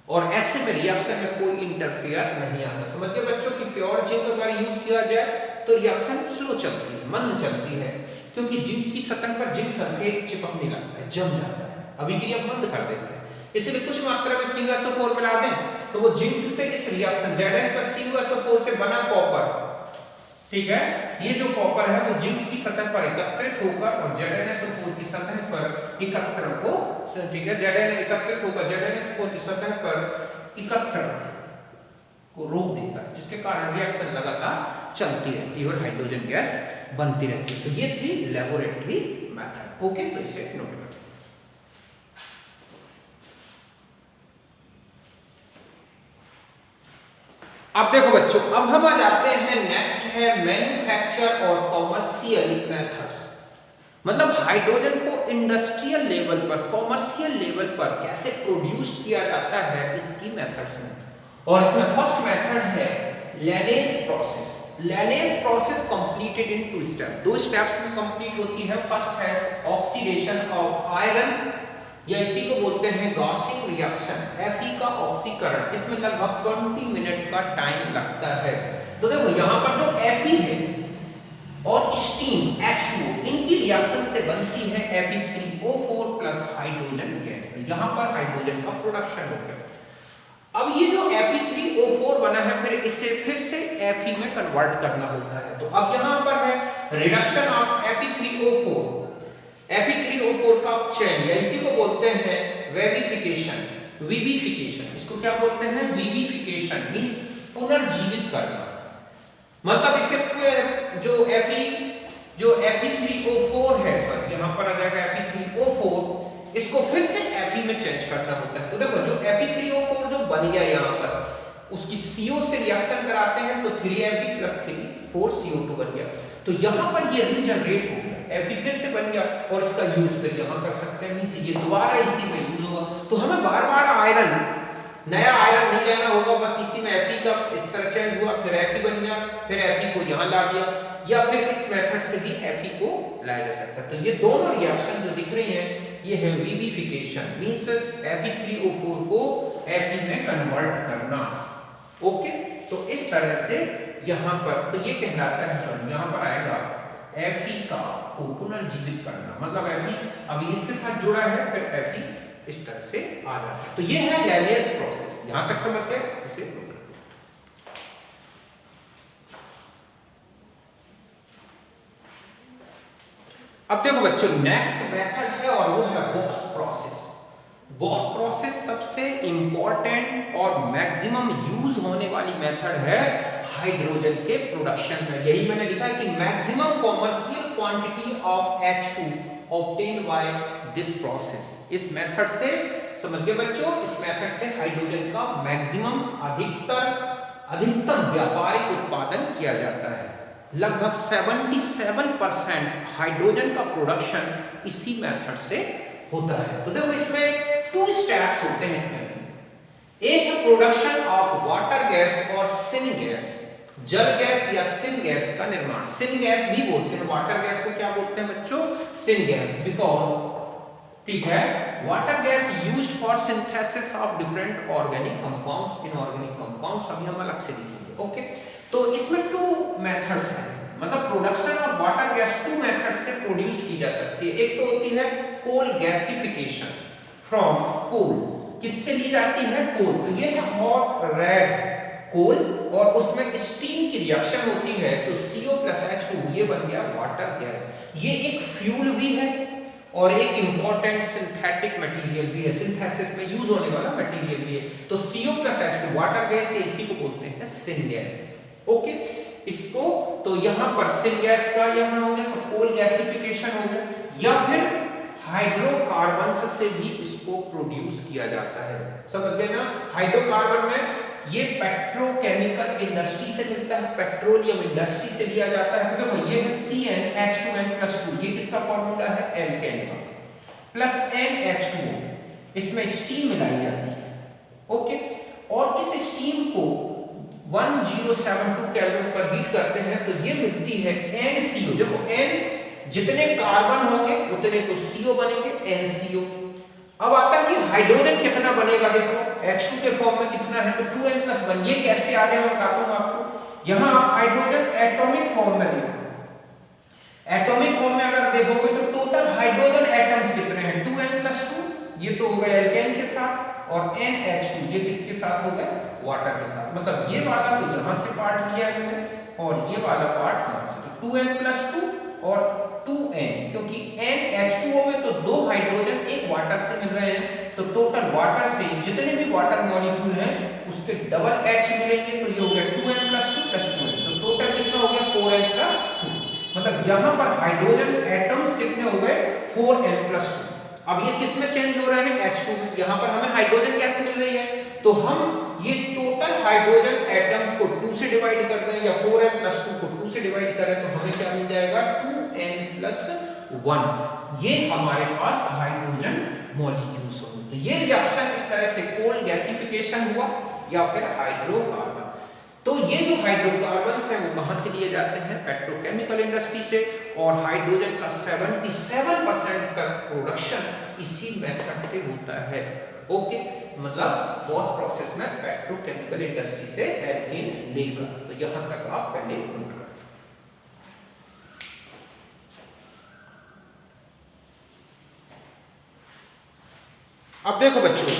और ऐसे में रिएक्शन में कोई इंटरफेयर नहीं आता। समझ गए बच्चों कि प्योर जिंक अगर यूज किया जाए तो रिएक्शन स्लो चलती है, मंद चलती है, क्योंकि जिंक की सतह पर जिंक सल्फेट चिपकने लगता है, जम जाता है, अभिक्रिया बंद कर देता है। इसलिए कुछ मात्रा में CuSO4 मिला दें तो वो जिंक से इस रिएक्शन Zn प्लस CuSO4 से बना कॉपर, ठीक है, ये जो कॉपर है वो जिंक की सतह पर एकत्रित होकर और ZnSO4 की सतह पर एकत्रण को, ठीक है, Zn एकत्रित होकर ZnSO4 की सतह पर एकत्रण को रोक देता है, जिसके कारण रिएक्शन लगातार चलती रहती है और हाइड्रोजन गैस बनती रहती है। तो ये थी लैबोरेटरी मेथड, ओके। तो इसे नोट कर। अब देखो बच्चों, अब हम आ जाते हैं, नेक्स्ट है मैन्युफैक्चर और कॉमर्शियल मेथड्स। मतलब हाइड्रोजन को इंडस्ट्रियल लेवल पर, कॉमर्शियल लेवल पर कैसे प्रोड्यूस किया जाता है, इसकी मेथड्स में। और इसमें फर्स्ट मेथड है Lane's process. Lane's process completed in 2 step, 2 steps में कंप्लीट होती है। फर्स्ट है ऑक्सीडेशन ऑफ आयरन, या इसी को बोलते हैं गॉसिंग रिएक्शन, Fe का ऑक्सीकरण। इसमें लगभग 20 मिनट का टाइम लगता है। तो देखो यहाँ पर जो Fe है और स्टीम H2 इनकी रिएक्शन से बनती है Fe3O4 प्लस हाइड्रोजन गैस। यहाँ पर हाइड्रोजन का प्रोडक्शन हो गया। अब ये जो Fe3O4 बना है, फिर से Fe में कन्वर्ट करना होता है। तो अब यहाँ पर है रिडक्शन ऑफ Fe3O4, Fe3O4 का चेन, या इसी को बोलते हैं वेविफिकेशन, विविफिकेशन। इसको क्या बोलते हैं, विविफिकेशन, मींस पुनर्जीवित करना। मतलब इससे जो Fe3O4 है, सॉरी यहाँ पर आ जाएगा Fe3O4, इसको फिर से Fe में चेंज करना होता है। तो देखो जो Fe3O4 जो बन गया यहाँ पर, उसकी CO से रिएक्शन कराते हैं तो 3Fe प्लस 4CO2 बन गया। तो यहाँ पर ये रीजनरेट हो गया, Fe फिर से बन गया और इसका यूज फिर यहाँ कर सकते हैं, मींस ये दोबारा इसी में यूज होगा। तो हमें बार बार आयरन, नया आयरन नहीं लेना होगा, बस इसी में Fe का इस तरह चेंज हुआ, फिर Fe बन गया, फिर Fe को यहाँ ला दिया, या फिर इस मेथड से भी Fe को लाया जा सकता है। तो ये दोनों रिएक्शन जो दिख रही हैं ये है विविफिकेशन, मींस Fe3O4 को Fe में कन्वर्ट करना। ओके, तो इस तरह से यहाँ पर तो ये कहलाता है, यहाँ पर आएगा Fe का पुनर्जीवित करना, मतलब Fe अभी इसके साथ जुड़ा है, फिर Fe इस तरह से आ जाता है। तो ये है लैलियस प्रोसेस, यहां तक समझ गए? इसे अब देखो बच्चों, नेक्स्ट मेथड है और वो है बॉस प्रोसेस। बॉस प्रोसेस सबसे इंपॉर्टेंट और मैक्सिमम यूज होने वाली मेथड है हाइड्रोजन के प्रोडक्शन में। यही मैंने लिखा है कि maximum commercial quantity of H2 obtained by this process। इस मेथड से, समझ गए बच्चों, इस मेथड से हाइड्रोजन का मैक्सिमम अधिकतम व्यापारिक उत्पादन किया जाता है। लगभग 77% हाइड्रोजन का प्रोडक्शन इसी मेथड से होता है। तो देखो इसमें 2 स्टेप्स होते हैं इसमें। एक है प्रोडक्शन ऑफ वाटर गैस और सिन गैस, जल गैस या सिन गैस का निर्माण। सिन गैस भी बोलते हैं, वाटर गैस को क्या बोलते हैं बच्चों? सिन गैस, बिकॉज, ठीक है, water gas used for synthesis of different organic compounds, inorganic compounds, अभी हम अलग से लिखेंगे। ओके, तो इसमें 2 मेथड्स हैं, मतलब production of water gas 2 method से प्रोड्यूस्ड की जा सकती है। एक तो होती है कोल गैसिफिकेशन फ्रॉम कोल, किससे ली जाती है? कोल। तो ये है हॉट रेड कोल और उसमें स्टीम की रिएक्शन होती है, तो CO+H2 ये बन गया वाटर गैस। ये एक फ्यूल भी है और एक इंपॉर्टेंट सिंथेटिक मटेरियल भी है, सिंथेसिस में यूज होने वाला मटेरियल भी है। तो CO+H2 वाटर गैस, इसी को बोलते हैं सिन गैस। ओके, इसको तो यहां पर सिन गैस का यहां हो गया, तो कोल गैसिफिकेशन हो गया, या फिर हाइड्रोकार्बन्स से भी इसको प्रोड्यूस किया जाता है। समझ गए ना? हाइड्रोकार्बन में ये पेट्रोकेमिकल इंडस्ट्री से मिलता है, पेट्रोलियम इंडस्ट्री से लिया जाता है। तो देखो ये है CnH2n+2, ये किसका फॉर्मूला है? एल्केन का, प्लस NH2O, इसमें स्टीम मिलाई जाती है। ओके, और इस स्टीम को 1072 केल्विन पर हीट करते हैं तो ये मिलती है NCO। देखो N जितने कार्बन होंगे उतने तो CO बनेंगे, NCO। अब आता है कि हाइड्रोजन कितना बनेगा, देखो H2 के फॉर्म में कितना है, तो 2n+1। ये कैसे आ गया मैं बताता हूं आपको। यहां आप हाइड्रोजन एटॉमिक फॉर्म में देखो, एटॉमिक फॉर्म में अगर देखोगे तो टोटल हाइड्रोजन एटम्स कितने हैं? 2n+2, ये तो हो गया एल्केन के साथ, और NH2 ये किसके साथ हो गया? वाटर के साथ। मतलब ये वाला तो यहां से पार्ट लिया है मैंने और ये वाला पार्ट यहां से, तो 2n+2 और 2n, क्योंकि NH2O में तो 2 हाइड्रोजन एक वाटर से मिल रहे हैं, तो टोटल वाटर से जितने भी वाटर मॉलिक्यूल हैं उसके डबल H मिलेंगे, तो ये हो गया 2n+2 + 2n, तो टोटल कितना हो गया? 4n+2। मतलब यहां पर हाइड्रोजन एटम्स कितने हो गए? 4n+2। अब ये किस में चेंज हो रहा है? H2 में। यहां पर हमें हाइड्रोजन कैसे मिल रही है? तो हम ये टोटल हाइड्रोजन एटम्स को 2 से डिवाइड कर दें या 4n+2 को 2 से डिवाइड करें तो हमें क्या मिल जाएगा? 2n+1। ये हमारे पास हाइड्रोजन मॉलिक्यूल्स होंगे। तो ये रिएक्शन इस तरह से कोल गैसिफिकेशन हुआ या फिर हाइड्रोकार्बन। तो ये जो हाइड्रोकार्बन्स हैं वो कहां से लिए जाते हैं? पेट्रोकेमिकल इंडस्ट्री से, और हाइड्रोजन का 77% तक प्रोडक्शन इसी मेथड से होता है। ओके, मतलब बॉस प्रोसेस में पेट्रोकेमिकल इंडस्ट्री से एल्केन लेकर, तो यहां तक आप पहले नोट कर। अब देखो बच्चों,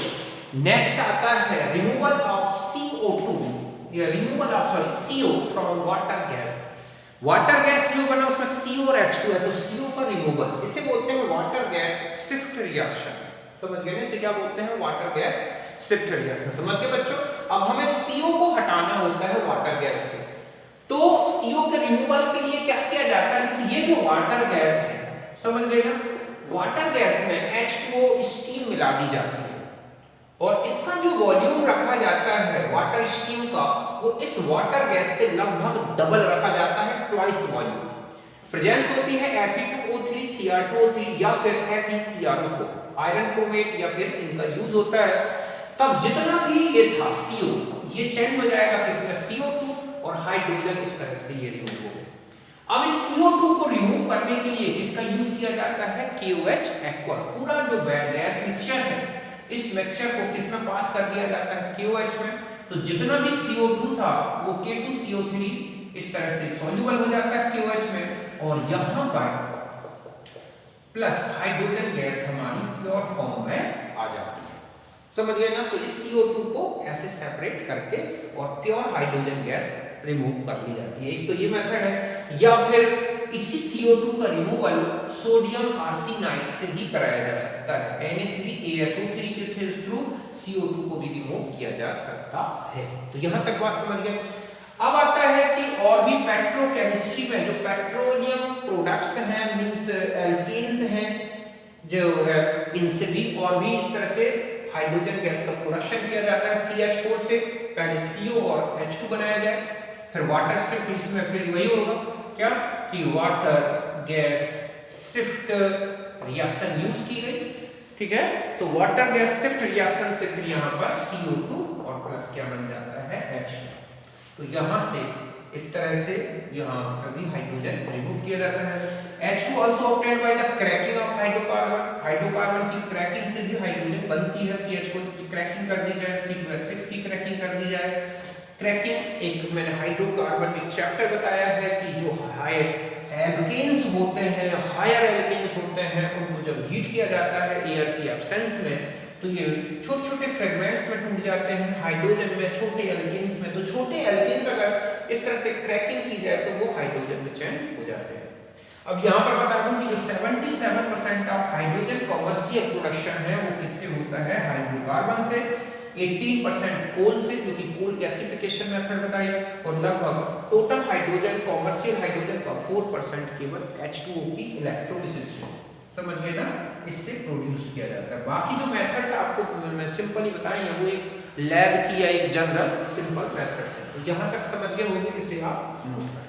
नेक्स्ट आता है रिमूवल ऑफ CO2 या removal of CO from water gas. Water gas जो बना उसमें CO और H2 है, तो CO का रिमूवल, इसे बोलते हैं वाटर गैस शिफ्ट रिएक्शन। समझ गए ना? इसे क्या बोलते हैं? Water gas shift reaction. समझ गए बच्चों? अब हमें CO को हटाना होता है वाटर गैस से, तो CO के रिमूवल के लिए क्या किया जाता है कि ये जो वाटर गैस है, समझ गए ना, वाटर गैस में H2O स्टीम मिला दी जाती है और इसका जो वॉल्यूम रखा जाता है वाटर स्टीम का, वो इस वाटर गैस से लगभग डबल रखा जाता है, ट्वाइस वॉल्यूम। प्रेजेंस होती है Fe2O3 Cr2O3 या फिर FeCrO4 आयरन क्रोमेट या फिर इनका यूज होता है, तब जितना भी ये था CO ये चेंज हो जाएगा किसमें CO2 और हाइड्रोजन इस तरह से ये रिमूव हो गया। अब इस CO2 को रिमूव करने के लिए किसका यूज किया जाता है KOH एक्वस। पूरा जो गैस मिक्सचर है इस मिक्सचर को किसमें पास कर दिया जाता है KOH में, तो जितना भी CO2 था वो K2CO3 इस तरह से सॉल्युबल हो जाता है KOH में, और यहां पर प्लस हाइड्रोजन गैस हमारी प्योर फॉर्म में आ जाती है। समझ गए ना? तो इस CO2 को ऐसे सेपरेट करके और प्योर हाइड्रोजन गैस रिमूव कर ली जाती है। एक तो ये मेथड है, या फिर इसी CO2 का रिमूवल सोडियम आर्सेनाइड से भी कराया जा सकता है। Na3ASO3 के थ्रू CO2 को भी रिमूव किया जा सकता है। तो यहां तक बात समझ गए। अब आता है कि और भी पेट्रोकेमिस्ट्री में जो पेट्रोलियम प्रोडक्ट्स हैं, मींस एल्केन्स हैं जो है, इनसे भी और भी इस तरह से हाइड्रोजन गैस का प्रोडक्शन किया जाता है। CH4 से पहले CO और H2 बनाया जाए, फिर वाटर शिफ्ट, इसमें फिर वही होगा क्या कि water gas shift reaction use की गई, ठीक है। तो वाटर गैस शिफ्ट रिएक्शन से फिर यहाँ पर CO2 और प्लस क्या बन जाता है H2। तो यहाँ से इस तरह से यहाँ कभी हाइड्रोजन रिमूव किया जाता है। H2 also obtained by the cracking of hydrocarbon। Hydrocarbon की क्रैकिंग से भी हाइड्रोजन बनती है। CH4 की क्रैकिंग कर दी जाए, C2H6 की क्रैकिंग कर दी जाए। क्रैकिंग एक मैंने हाइड्रोकार्बन में चैप्टर बताया है कि जो एल्केन्स होते हैं, हायर एल्केन्स होते हैं, उनको जब हीट किया जाता है एयर की एब्सेंस में, तो ये छोटे छोटे फ्रेगमेंट्स में टूट जाते हैं, हाइड्रोजन में, छोटे एल्केन्स में। तो छोटे एल्केन्स अगर इस तरह से क्रैकिंग की जाए तो वो हाइड्रोजन में चेंज हो जाते हैं। अब यहाँ पर बता दूं कि जो 77% ऑफ हाइड्रोजन कमर्शियल प्रोडक्शन है वो किससे होता है? हाइड्रोकार्बन से, 18% कोल से, क्योंकि कोल गैसिफिकेशन मेथड बताई, और लगभग टोटल हाइड्रोजन कमर्शियल हाइड्रोजन का 4% केवल H2O की इलेक्ट्रोलिसिस से, समझ गए ना, इससे प्रोड्यूस किया जाता है। बाकी जो मेथड्स आपको मैं सिंपली बताई हैं वो एक लैब की या एक जनरल सिंपल मेथड्स है। तो यहाँ तक समझ गए होंगे, इसे आप नोट करें।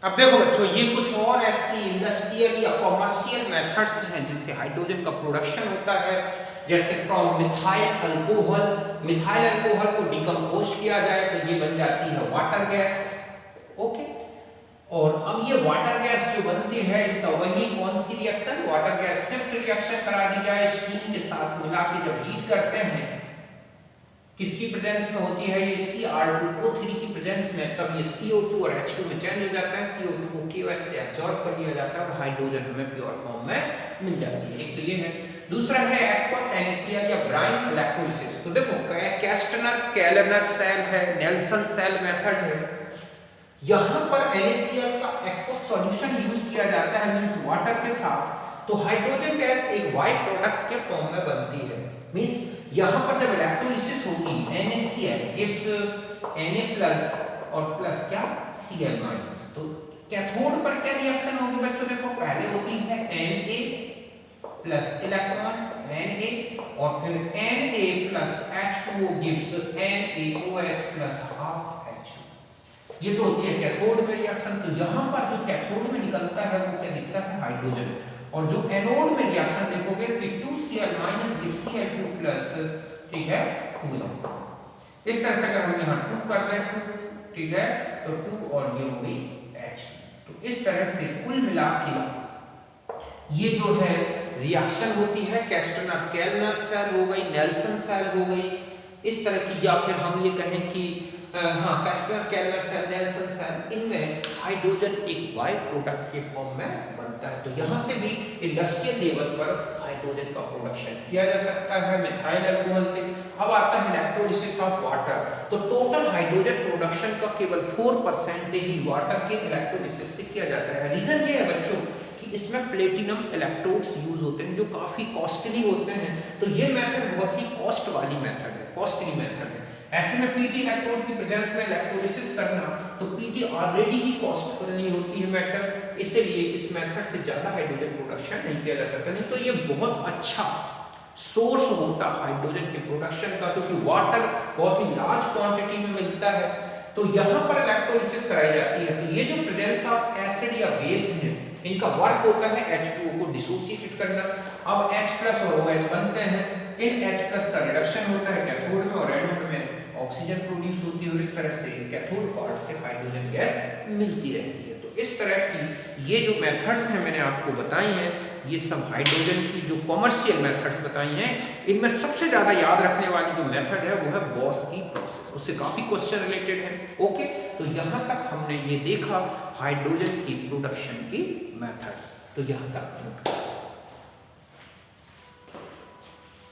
अब देखो बच्चों, ये कुछ और ऐसी इंडस्ट्रियल या कॉमर्शियल मेथड्स हैं जिनसे हाइड्रोजन का प्रोडक्शन होता है, जैसे from methyl alcohol. Methyl alcohol को डिकम्पोज किया जाए तो ये बन जाती है वाटर गैस, ओके। और अब ये वाटर गैस जो बनती है इसका वही कौन सी reaction, water gas shift reaction करा दी जाए, स्टीम के साथ मिला के जब हीट करते हैं, किसकी प्रेजेंस में होती है ये Cr2O3 की प्रेजेंस में, तब ये CO2 और H2 में चेंज हो जाता है। CO2 को KOH से एब्जॉर्ब कर लिया जाता है और हाइड्रोजन हमें प्योर फॉर्म में मिल जाती है। एक तो ये है। दूसरा है एक्वस NaCl या ब्राइन इलेक्ट्रोलिसिस। तो देखो कैस्टनर केलनर सेल है, नेल्सन सेल मेथड है। यहाँ पर NaCl का एक्वस सॉल्यूशन यूज किया जाता है, मींस वाटर के साथ, तो हाइड्रोजन गैस एक बाई प्रोडक्ट के फॉर्म में बनती है। मींस यहाँ पर जब इलेक्ट्रोलिसिस होगी NaCl gives Na+ और प्लस क्या Cl-। तो कैथोड पर क्या रिएक्शन होगी बच्चों? देखो पहले होती है Na प्लस इलेक्ट्रॉन Na, और फिर Na plus H2O gives NaOH plus ½ H2। ये तो होती है कैथोड में रिएक्शन। तो यहाँ पर जो कैथोड में निकलता है वो क्या दिखता है? हाइड्रोजन। और जो एनोड में रिएक्शन देखोगे कि 2Cl gives Cl2+, ठीक है, 2। इस तरह से अगर हम यहाँ 2 कर रहे हैं 2, ठीक है, तो 2 और ये हो गई H। तो इस तरह से कुल मिला के ये जो है रिएक्शन होती है कैस्टनर केलनर सेल हो गई, नेल्सन सेल हो गई, इस तरह की, या फिर हम ये कहें कि हाँ कैस्टनर केलनर सेल, नेल्सन सेल, इनमें हाइड्रोजन एक बाई प्रोडक्ट के फॉर्म में बनता है। तो यहाँ से भी इंडस्ट्रियल लेवल पर हाइड्रोजन का प्रोडक्शन किया जा सकता है मिथाइल अल्कोहल से। अब आता है इलेक्ट्रोलिसिस ऑफ वाटर। तो टोटल हाइड्रोजन प्रोडक्शन का केवल 4% ही वाटर के इलेक्ट्रोलिसिस से किया जाता है। रीजन ये है बच्चों कि इसमें प्लेटिनम इलेक्ट्रोड्स यूज होते हैं जो काफी कॉस्टली होते हैं। तो ये मेथड बहुत ही कॉस्ट वाली मेथड है, कॉस्टली मेथड है। ऐसे में पीटी इलेक्ट्रोड की प्रेजेंस में इलेक्ट्रोलिसिस करना, तो पीटी ऑलरेडी ही कॉस्टफुल होती है मेथड, इसलिए इस मेथड से ज्यादा हाइड्रोजन प्रोडक्शन नहीं किया जा सकता। नहीं तो ये बहुत अच्छा सोर्स होता हाइड्रोजन के प्रोडक्शन का, क्योंकि वाटर बहुत ही लार्ज क्वांटिटी में मिलता है। तो यहाँ पर इलेक्ट्रोलिसिस कराई जाती है। तो ये जो प्रेजेंस ऑफ एसिड या बेस है, इनका वर्क होता है H2O को डिसोसिएट करना। अब H+ और OH बनते हैं, इन H+ का रिडक्शन होता है कैथोड में और एनोड में ऑक्सीजन प्रोड्यूस होती है और इस तरह से कैथोड पार्ट से हाइड्रोजन गैस मिलती रहती है। तो इस तरह की ये जो मेथड्स हैं मैंने आपको बताई हैं, ये सब हाइड्रोजन की जो कॉमर्शियल मेथड्स बताई हैं, इनमें सबसे ज्यादा याद रखने वाली जो मेथड है वो है बॉस की प्रोसेस, उससे काफी क्वेश्चन रिलेटेड है। ओके, तो यहाँ तक हमने ये देखा हाइड्रोजन की प्रोडक्शन की मेथड्स, तो यहाँ तक